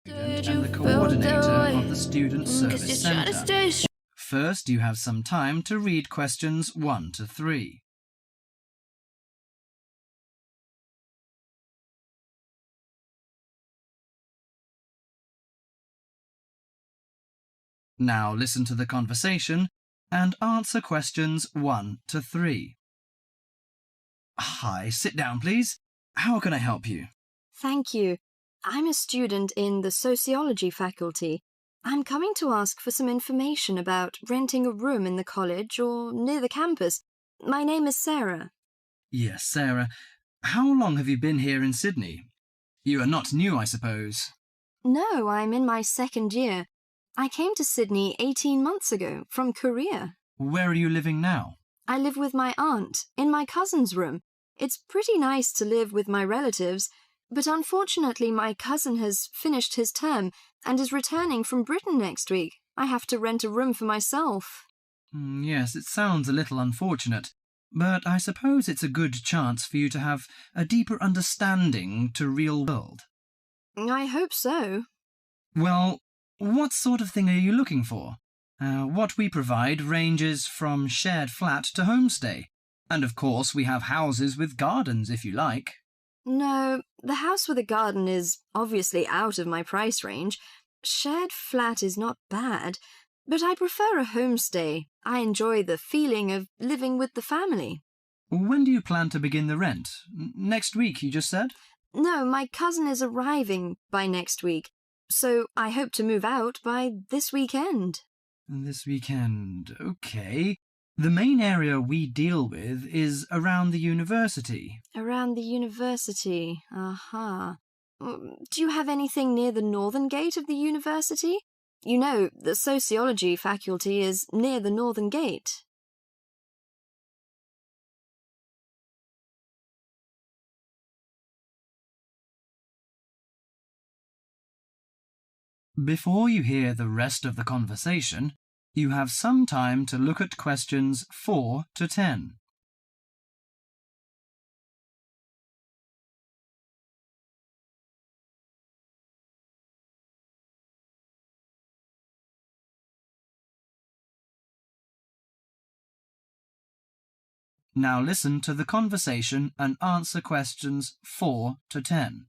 and the coordinator of the Student Service Centre. First, you have some time to read questions 1 to 3. Now listen to the conversation and answer questions 1 to 3. Hi, sit down, please. How can I help you? Thank you. I'm a student in the sociology faculty. I'm coming to ask for some information about renting a room in the college or near the campus. My name is Sarah. Yes, Sarah. How long have you been here in Sydney? You are not new, I suppose. No, I'm in my second year. I came to Sydney 18 months ago from Korea. Where are you living now? I live with my aunt in my cousin's room. It's pretty nice to live with my relatives, but unfortunately my cousin has finished his term and is returning from Britain next week. I have to rent a room for myself. Yes, it sounds a little unfortunate, but I suppose it's a good chance for you to have a deeper understanding to real world. I hope so. Well, what sort of thing are you looking for? What we provide ranges from shared flat to homestay. And of course we have houses with gardens if you like. No, the house with a garden is obviously out of my price range. Shared flat is not bad, but I prefer a homestay. I enjoy the feeling of living with the family. When do you plan to begin the rent? Next week, you just said? No, my cousin is arriving by next week, so I hope to move out by this weekend. This weekend, okay. The main area we deal with is around the university. Around the university, aha. Do you have anything near the northern gate of the university? You know, the sociology faculty is near the northern gate. Before you hear the rest of the conversation, you have some time to look at questions 4 to 10. Now listen to the conversation and answer questions 4 to 10.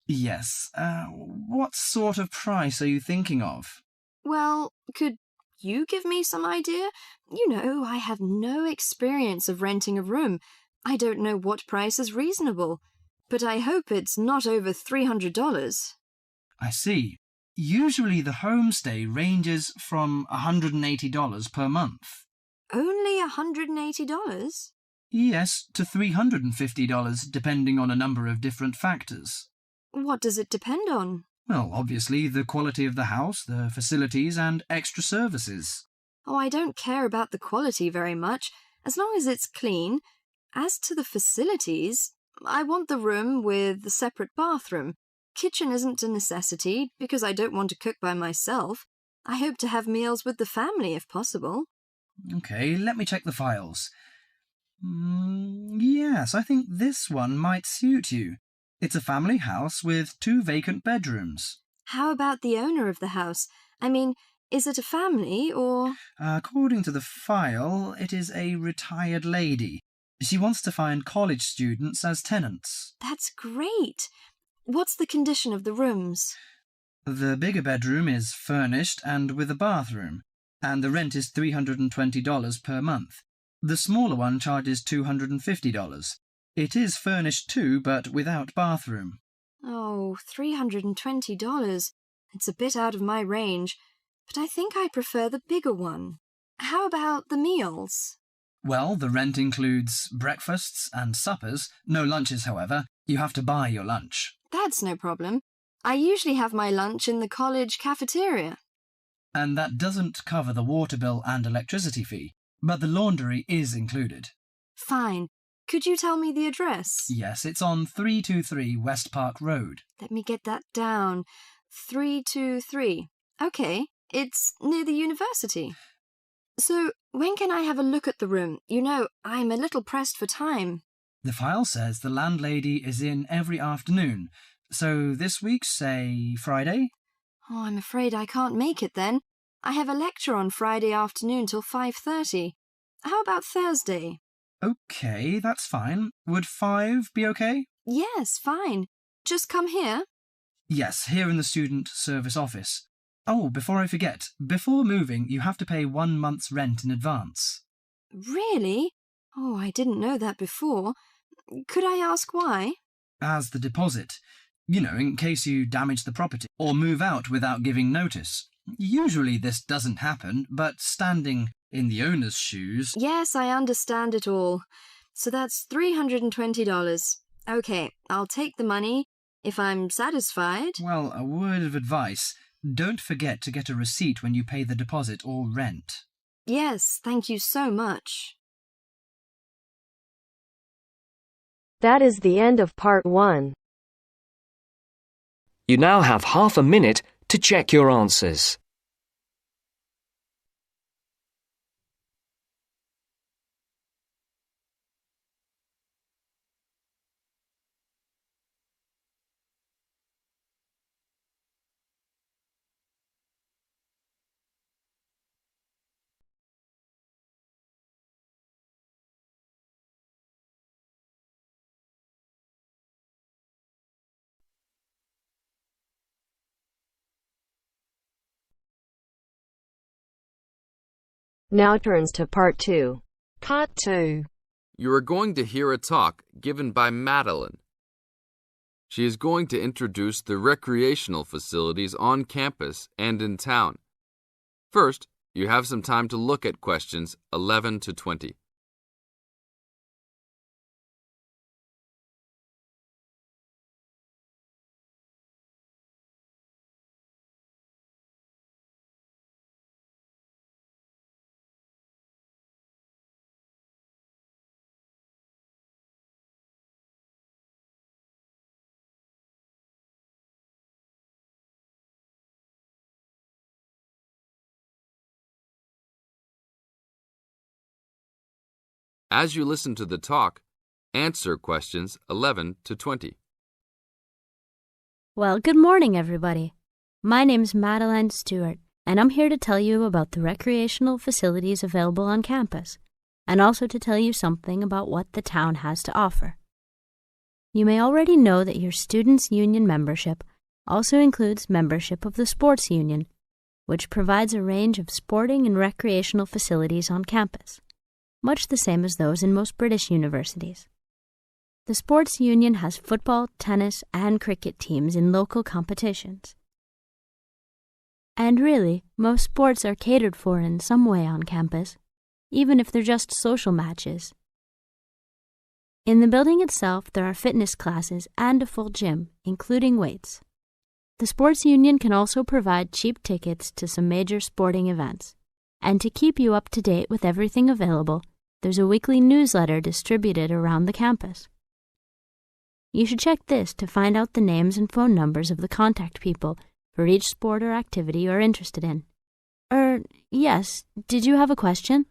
Yes, what sort of price are you thinking of? Well, could you give me some idea? You know, I have no experience of renting a room. I don't know what price is reasonable, but I hope it's not over $300. I see. Usually the homestay ranges from $180 per month. Only $180? Yes, to $350 depending on a number of different factors. What does it depend on? Well, obviously the quality of the house, the facilities and extra services. Oh, I don't care about the quality very much, as long as it's clean. As to the facilities, I want the room with the separate bathroom. Kitchen isn't a necessity, because I don't want to cook by myself. I hope to have meals with the family if possible. Okay, let me check the files. Yes, I think this one might suit you. It's a family house with 2 vacant bedrooms. How about the owner of the house? I mean, is it a family or... According to the file, it is a retired lady. She wants to find college students as tenants. That's great. What's the condition of the rooms? The bigger bedroom is furnished and with a bathroom, and the rent is $320 per month. The smaller one charges $250. It is furnished too, but without bathroom. Oh, $320. It's a bit out of my range, but I think I prefer the bigger one. How about the meals? Well, the rent includes breakfasts and suppers. No lunches, however. You have to buy your lunch. That's no problem. I usually have my lunch in the college cafeteria. And that doesn't cover the water bill and electricity fee, but the laundry is included. Fine. Could you tell me the address? Yes, it's on 323 West Park Road. Let me get that down. 323. Okay, it's near the university. So, when can I have a look at the room? You know, I'm a little pressed for time. The file says the landlady is in every afternoon, So this week, say Friday? Oh, I'm afraid I can't make it then. I have a lecture on Friday afternoon till 5:30. How about Thursday? Okay, that's fine. Would 5 be okay? Yes, fine. Just come here. Yes, here in the student service office. Oh, before I forget, before moving, you have to pay 1 month's rent in advance. Really? Oh, I didn't know that before. Could I ask why? As the deposit. In case you damage the property or move out without giving notice. Usually this doesn't happen, but standing in the owner's shoes... Yes, I understand it all. So that's $320. Okay, I'll take the money if I'm satisfied. Well, a word of advice. Don't forget to get a receipt when you pay the deposit or rent. Yes, thank you so much. That is the end of part 1. You now have half a minute to check your answers. Now turns to part 2. Part 2. You are going to hear a talk given by Madeline. She is going to introduce the recreational facilities on campus and in town. First, you have some time to look at questions 11 to 20. As you listen to the talk, answer questions 11 to 20. Well, good morning, everybody. My name's Madeline Stewart, and I'm here to tell you about the recreational facilities available on campus, and also to tell you something about what the town has to offer. You may already know that your Students' Union membership also includes membership of the Sports Union, which provides a range of sporting and recreational facilities on campus, much the same as those in most British universities. The Sports Union has football, tennis, and cricket teams in local competitions. And really, most sports are catered for in some way on campus, even if they're just social matches. In the building itself, there are fitness classes and a full gym, including weights. The Sports Union can also provide cheap tickets to some major sporting events. And to keep you up to date with everything available, there's a weekly newsletter distributed around the campus. You should check this to find out the names and phone numbers of the contact people for each sport or activity you're interested in. Yes, did you have a question?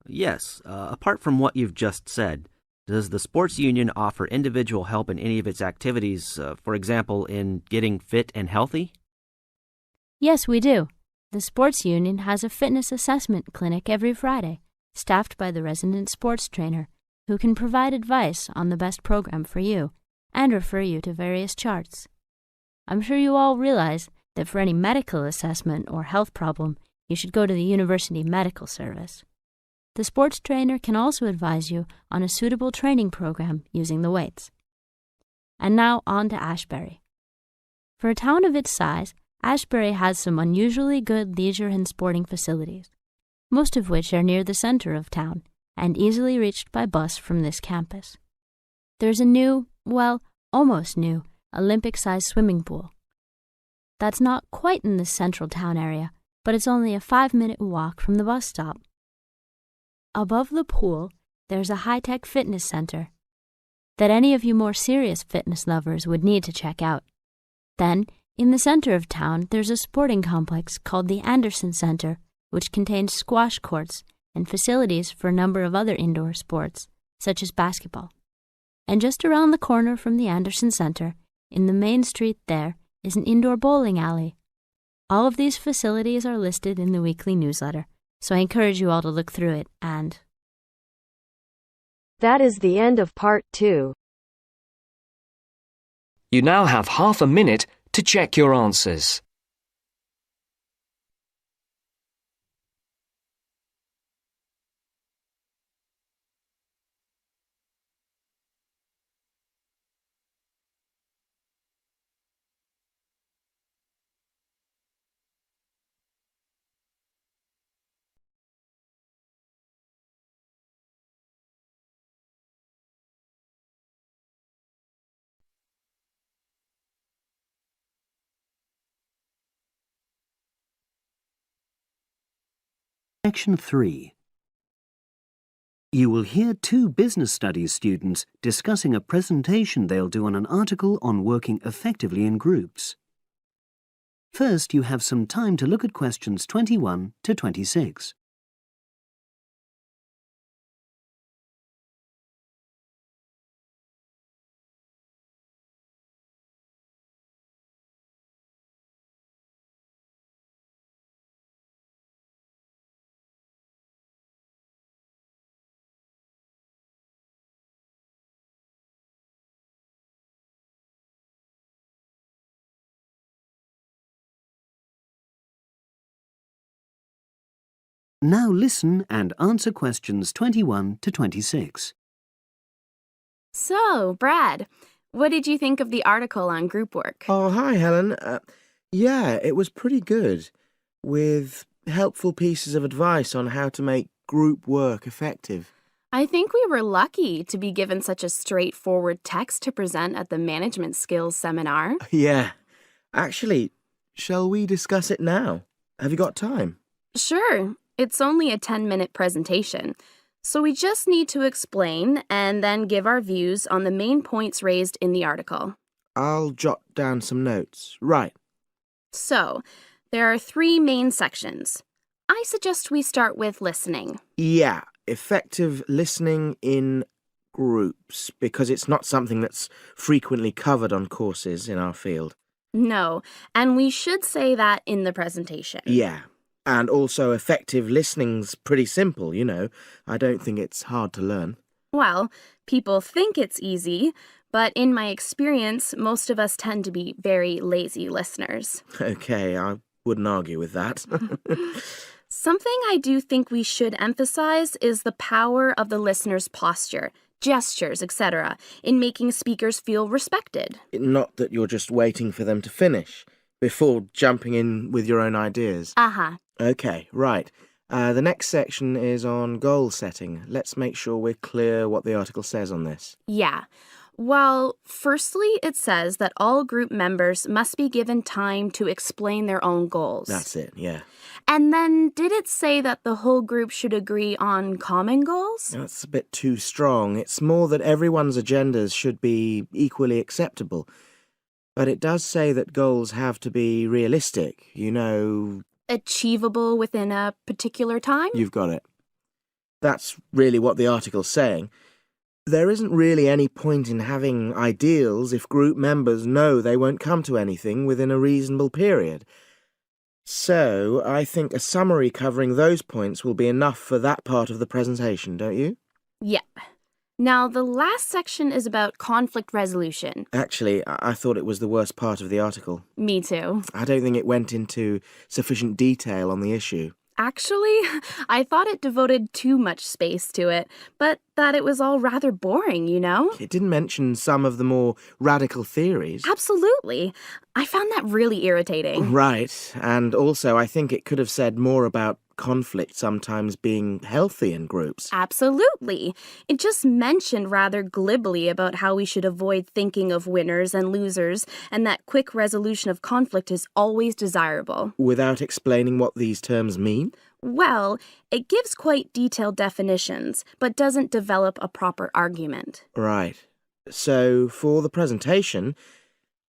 Yes, apart from what you've just said, does the Sports Union offer individual help in any of its activities, for example, in getting fit and healthy? Yes, we do. The Sports Union has a fitness assessment clinic every Friday, staffed by the resident sports trainer, who can provide advice on the best program for you and refer you to various charts. I'm sure you all realize that for any medical assessment or health problem, you should go to the University Medical Service. The sports trainer can also advise you on a suitable training program using the weights. And now on to Ashbury. For a town of its size, Ashbury has some unusually good leisure and sporting facilities, most of which are near the center of town and easily reached by bus from this campus. There's a new, well, almost new, Olympic-sized swimming pool. That's not quite in the central town area, but it's only a 5-minute walk from the bus stop. Above the pool, there's a high-tech fitness center that any of you more serious fitness lovers would need to check out. Then, in the center of town, there's a sporting complex called the Anderson Center, which contains squash courts and facilities for a number of other indoor sports, such as basketball. And just around the corner from the Anderson Center, in the main street there is an indoor bowling alley. All of these facilities are listed in the weekly newsletter, so I encourage you all to look through it and... That is the end of part 2. You now have half a minute to check your answers. Section 3. You will hear 2 business studies students discussing a presentation they'll do on an article on working effectively in groups. First, you have some time to look at questions 21 to 26. Now listen and answer questions 21 to 26. So, Brad, what did you think of the article on group work? Oh, hi, Helen. Yeah, it was pretty good, with helpful pieces of advice on how to make group work effective. I think we were lucky to be given such a straightforward text to present at the management skills seminar. Yeah. Actually, shall we discuss it now? Have you got time? Sure, it's only a 10-minute presentation, so we just need to explain and then give our views on the main points raised in the article. I'll jot down some notes. Right. So, there are 3 main sections. I suggest we start with listening. Yeah, effective listening in groups, because it's not something that's frequently covered on courses in our field. No, and we should say that in the presentation. Yeah. And also effective listening's pretty simple, you know. I don't think it's hard to learn. Well, people think it's easy, but in my experience, most of us tend to be very lazy listeners. Okay, I wouldn't argue with that. Something I do think we should emphasize is the power of the listener's posture, gestures, etc., in making speakers feel respected. Not that you're just waiting for them to finish before jumping in with your own ideas. Uh-huh. Okay, right. The next section is on goal setting. Let's make sure we're clear what the article says on this. Yeah. Well, firstly, it says that all group members must be given time to explain their own goals. That's it, yeah. And then did it say that the whole group should agree on common goals? That's a bit too strong. It's more that everyone's agendas should be equally acceptable. But it does say that goals have to be realistic, you know... Achievable within a particular time? You've got it. That's really what the article's saying. There isn't really any point in having ideals if group members know they won't come to anything within a reasonable period. So, I think a summary covering those points will be enough for that part of the presentation, don't you? Yep. Now, the last section is about conflict resolution. Actually, I thought it was the worst part of the article. Me too. I don't think it went into sufficient detail on the issue. Actually, I thought it devoted too much space to it, but that it was all rather boring, you know? It didn't mention some of the more radical theories. Absolutely. I found that really irritating. Right, and also I think it could have said more about conflict sometimes being healthy in groups. Absolutely. It just mentioned rather glibly about how we should avoid thinking of winners and losers, and that quick resolution of conflict is always desirable. Without explaining what these terms mean? Well, it gives quite detailed definitions, but doesn't develop a proper argument. Right. So, for the presentation,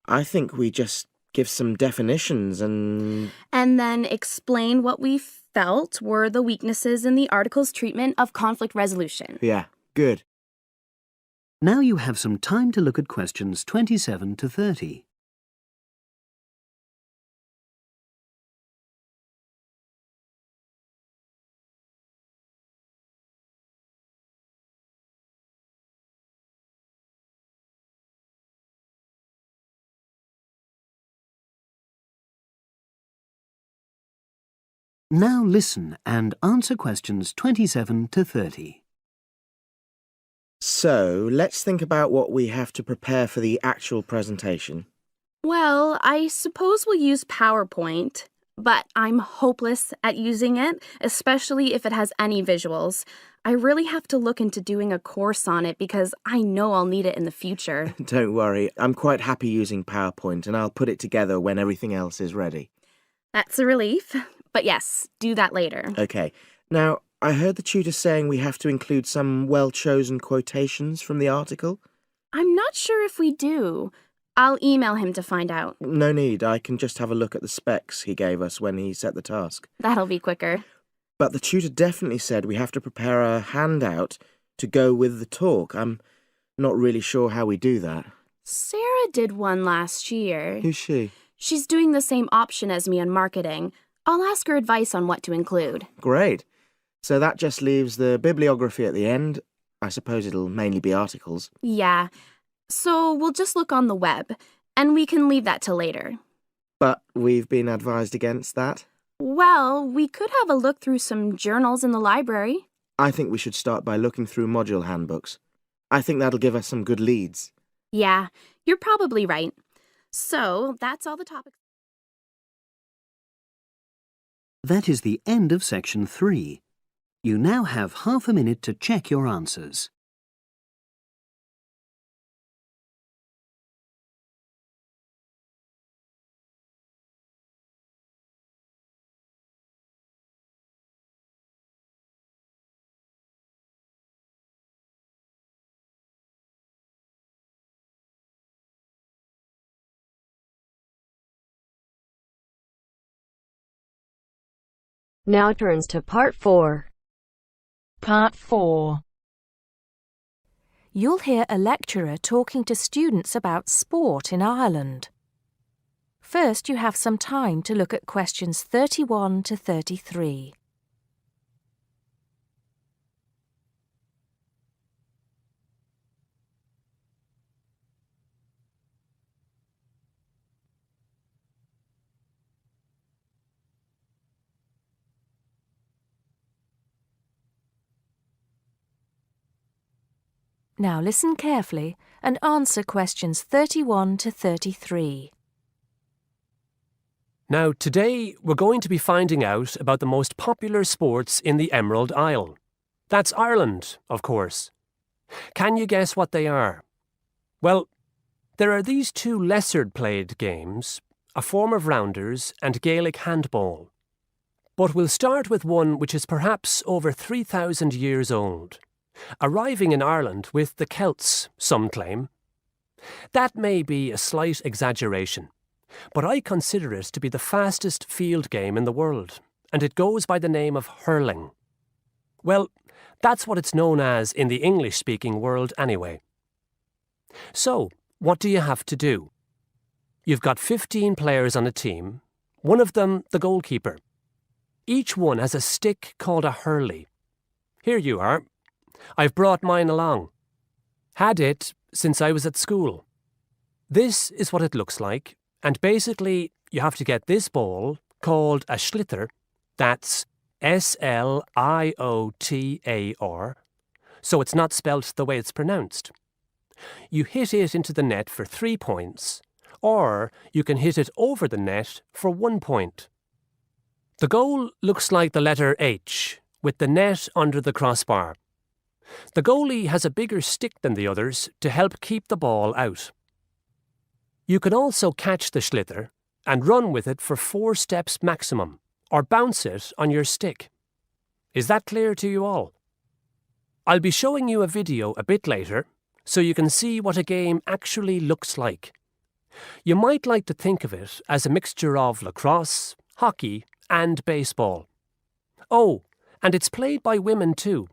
I think we just give some definitions and then explain what we felt were the weaknesses in the article's treatment of conflict resolution. Yeah, good. Now you have some time to look at questions 27 to 30. Now listen and answer questions 27 to 30. So, let's think about what we have to prepare for the actual presentation. Well, I suppose we'll use PowerPoint, but I'm hopeless at using it, especially if it has any visuals. I really have to look into doing a course on it because I know I'll need it in the future. Don't worry, I'm quite happy using PowerPoint and I'll put it together when everything else is ready. That's a relief. But yes, do that later. Okay. Now, I heard the tutor saying we have to include some well-chosen quotations from the article. I'm not sure if we do. I'll email him to find out. No need, I can just have a look at the specs he gave us when he set the task. That'll be quicker. But the tutor definitely said we have to prepare a handout to go with the talk. I'm not really sure how we do that. Sarah did one last year. Who's she? She's doing the same option as me on marketing. I'll ask her advice on what to include. Great. So that just leaves the bibliography at the end. I suppose it'll mainly be articles. Yeah. So we'll just look on the web, and we can leave that till later. But we've been advised against that. Well, we could have a look through some journals in the library. I think we should start by looking through module handbooks. I think that'll give us some good leads. Yeah, you're probably right. So that's all the topics. That is the end of section 3. You now have half a minute to check your answers. Now turns to part 4. Part 4. You'll hear a lecturer talking to students about sport in Ireland. First, you have some time to look at questions 31 to 33. Now listen carefully and answer questions 31 to 33. Now, today we're going to be finding out about the most popular sports in the Emerald Isle. That's Ireland, of course. Can you guess what they are? Well, there are these two lesser-played games, a form of rounders and Gaelic handball. But we'll start with one which is perhaps over 3,000 years old. Arriving in Ireland with the Celts, some claim. That may be a slight exaggeration, but I consider it to be the fastest field game in the world, and it goes by the name of hurling. Well, that's what it's known as in the English-speaking world anyway. So, what do you have to do? You've got 15 players on a team, one of them the goalkeeper. Each one has a stick called a hurley. Here you are. I've brought mine along. Had it since I was at school. This is what it looks like, and basically you have to get this ball, called a sliotar, that's S-L-I-O-T-A-R, so it's not spelt the way it's pronounced. You hit it into the net for 3 points, or you can hit it over the net for 1 point. The goal looks like the letter H, with the net under the crossbar. The goalie has a bigger stick than the others to help keep the ball out. You can also catch the sliotar and run with it for 4 steps maximum, or bounce it on your stick. Is that clear to you all? I'll be showing you a video a bit later, so you can see what a game actually looks like. You might like to think of it as a mixture of lacrosse, hockey, and baseball. Oh, and it's played by women too.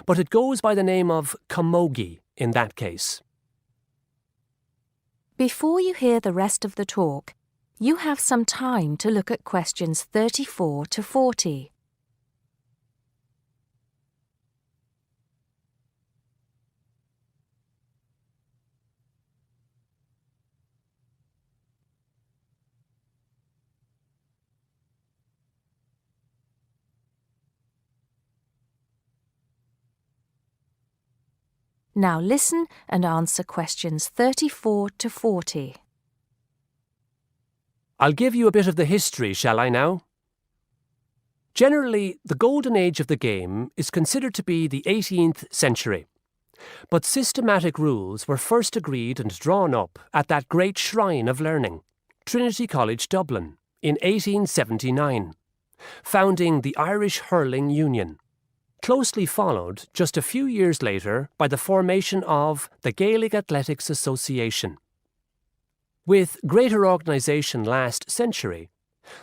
But it goes by the name of camogie. in that case. Before you hear the rest of the talk, you have some time to look at questions 34 to 40. Now listen and answer questions 34 to 40. I'll give you a bit of the history, shall I now? Generally, the golden age of the game is considered to be the 18th century. But systematic rules were first agreed and drawn up at that great shrine of learning, Trinity College Dublin, in 1879, founding the Irish Hurling Union, closely followed just a few years later by the formation of the Gaelic Athletics Association. With greater organisation last century,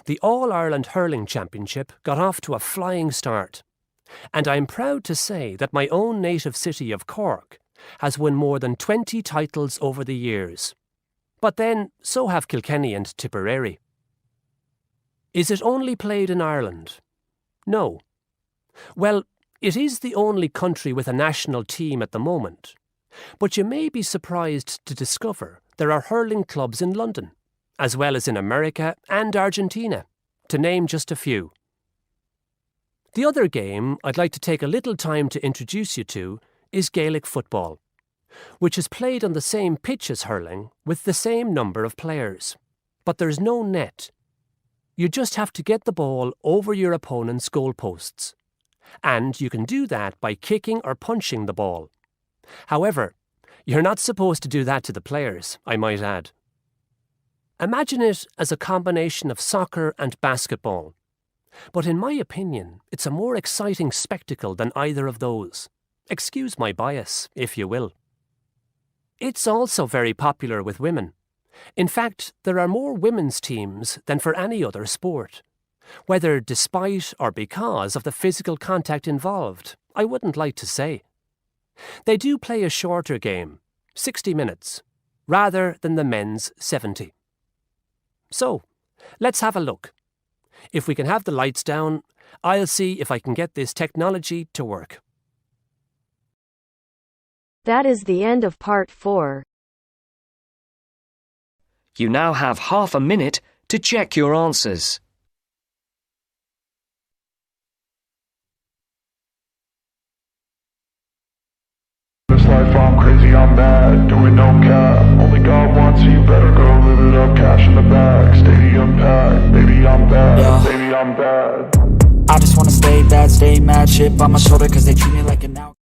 the All-Ireland Hurling Championship got off to a flying start, and I'm proud to say that my own native city of Cork has won more than 20 titles over the years. But then, so have Kilkenny and Tipperary. Is it only played in Ireland? No. Well, it is the only country with a national team at the moment, but you may be surprised to discover there are hurling clubs in London, as well as in America and Argentina, to name just a few. The other game I'd like to take a little time to introduce you to is Gaelic football, which is played on the same pitch as hurling with the same number of players, but there's no net. You just have to get the ball over your opponent's goalposts. And you can do that by kicking or punching the ball. However, you're not supposed to do that to the players, I might add. Imagine it as a combination of soccer and basketball. But in my opinion, it's a more exciting spectacle than either of those. Excuse my bias, if you will. It's also very popular with women. In fact, there are more women's teams than for any other sport. Whether despite or because of the physical contact involved, I wouldn't like to say. They do play a shorter game, 60 minutes, rather than the men's 70. So, let's have a look. If we can have the lights down, I'll see if I can get this technology to work. That is the end of part 4. You now have half a minute to check your answers. Life, I'm crazy, I'm mad, doing no cap. Only God wants you, better go live it up. Cash in the bag, stadium packed. Baby, I'm bad, yeah. Baby, I'm bad. I just wanna stay bad, stay mad. Shit on my shoulder, cause they treat me like an out.